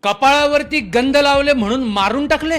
कपाळावरती गंध लावले म्हणून मारून टाकले।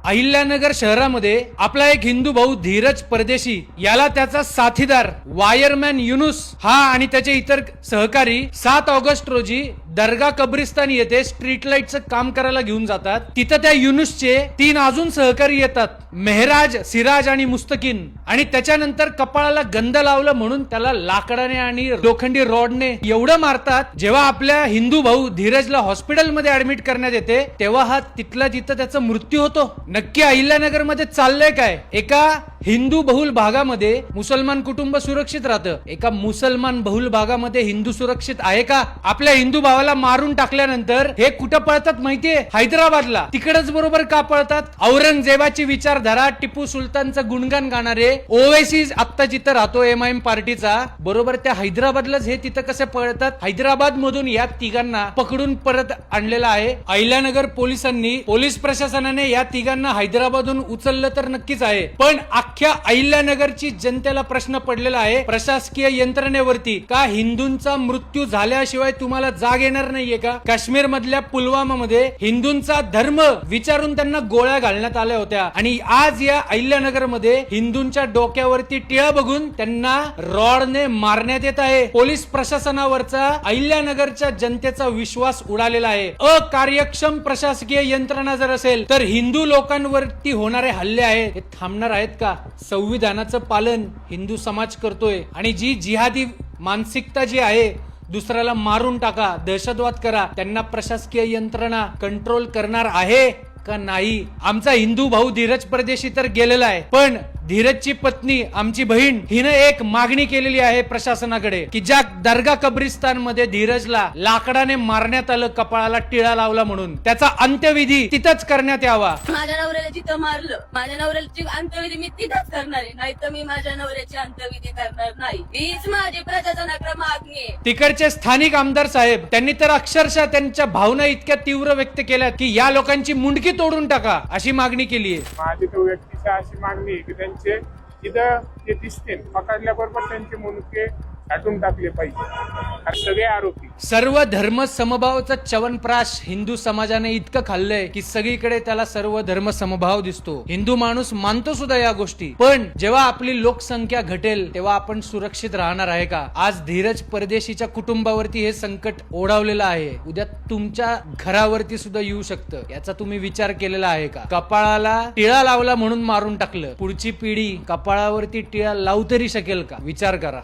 अहिल्यानगर शहरामध्ये आपला एक हिंदू भाऊ धीरज परदेशी याला त्याचा साथीदार वायरमॅन युनुस हा आणि त्याचे इतर सहकारी 7 ऑगस्ट रोजी दर्गा कब्रिस्तान येथे स्ट्रीट लाईटचं काम करायला घेऊन जातात। तिथं त्या युनुसचे 3 अजून सहकारी येतात, मेहराज, सिराज आणि मुस्तकीन, आणि त्याच्यानंतर कपाळाला गंध लावलं म्हणून त्याला लाकडाने आणि लोखंडी रॉडने एवढं मारतात। जेव्हा आपल्या हिंदू भाऊ धीरजला हॉस्पिटलमध्ये ऍडमिट करण्यात येते तेव्हा हा तिथल्या तिथं त्याचा मृत्यू होतो। नक्की अहिल्यानगर मध्ये चाललंय काय? एका हिंदू बहुल भागामध्ये मुसलमान कुटुंब सुरक्षित राहतं, एका मुसलमान बहुल भागामध्ये हिंदू सुरक्षित आहे का? आपल्या हिंदू भावाला मारून टाकल्यानंतर हे कुठं पळतात माहितीये? हैदराबादला। तिकडच बरोबर का पळतात? औरंगजेबाची विचारधारा, टिपू सुलतानचं गुणगान गाणारे ओवैसी आत्ता जिथं राहतो एमआयएम पार्टीचा, बरोबर त्या हैदराबादलाच हे तिथं कसे पळतात? हैदराबाद मधून या तिघांना पकडून परत आणलेलं आहे अहिल्यानगर पोलिसांनी। पोलीस प्रशासनाने या तिघांना हैदराबादहून उचललं तर नक्कीच आहे, पण अख्ख्या अहिल्यानगरची जनतेला प्रश्न पडलेला आहे प्रशासकीय यंत्रणेवरती, का हिंदूंचा मृत्यू झाल्याशिवाय तुम्हाला जाग येणार नाहीये का? काश्मीर मधल्या पुलवामा मध्ये हिंदूंचा धर्म विचारून त्यांना गोळ्या घालण्यात आल्या होत्या आणि आज या अहिल्यानगर मध्ये हिंदूंच्या डोक्यावरती टिळा बघून त्यांना रॉडने मारण्यात येत आहे। पोलीस प्रशासनावरचा अहिल्यानगरच्या जनतेचा विश्वास उडालेला आहे। अकार्यक्षम प्रशासकीय यंत्रणा जर असेल तर हिंदू लोकांवरती होणारे हल्ले आहेत हे थांबणार आहेत का? संविधानाचं पालन हिंदू समाज करतोय आणि जी जिहादी मानसिकता जी आहे, दुसऱ्याला मारून टाका, दहशतवाद करा, त्यांना प्रशासकीय यंत्रणा कंट्रोल करणार आहे का नाही? आमचा हिंदू भाऊ धीरज परदेशी तर गेलेला आहे, पण धीरजची पत्नी आमची बहीण हिने एक मागणी केलेली आहे प्रशासनाकडे की ज्या दर्गा कब्रिस्तान मध्ये धीरजला लाकडाने मारण्यात आलं, कपाळाला टिळा लावला म्हणून, त्याचा अंत्यविधी तिथंच करण्यात यावा। माझ्या नवऱ्याला जिथं मारलं, माझ्या नवऱ्याची अंत्यविधी मी तिथंच करणार आहे, नाही तर मी माझ्या नवऱ्याची अंत्यविधी करणार नाही। हीच माझी प्रशासनाकडे मागणी आहे। तिकडचे स्थानिक आमदार साहेब त्यांनी तर अक्षरशः त्यांच्या भावना इतक्या तीव्र व्यक्त केल्यात की या लोकांची मुंडकी तोडून टाका अशी मागणी केली आहे। माझी तो व्यक्तीची अशी मागणी आहे की त्यांचे तिथं ते दिसतील पकडल्याबरोबर त्यांचे मुंडके काढून टाकले पाहिजे। सगळे आरोपी सर्व धर्म समभावाचा च्यवनप्राश हिंदू समाजाने इतकं खाल्लंय की सगळीकडे त्याला सर्व धर्म समभाव दिसतो। हिंदू माणूस मानतो सुद्धा या गोष्टी, पण जेव्हा आपली लोकसंख्या घटेल तेव्हा आपण सुरक्षित राहणार आहे का? आज धीरज परदेशीच्या कुटुंबावरती हे संकट ओढावलेलं आहे, उद्या तुमच्या घरावरती सुद्धा येऊ शकतं। याचा तुम्ही विचार केलेला आहे का? कपाळाला टिळा लावला म्हणून मारून टाकलं, पुढची पिढी कपाळावरती टिळा लावू तरी शकेल का? विचार करा।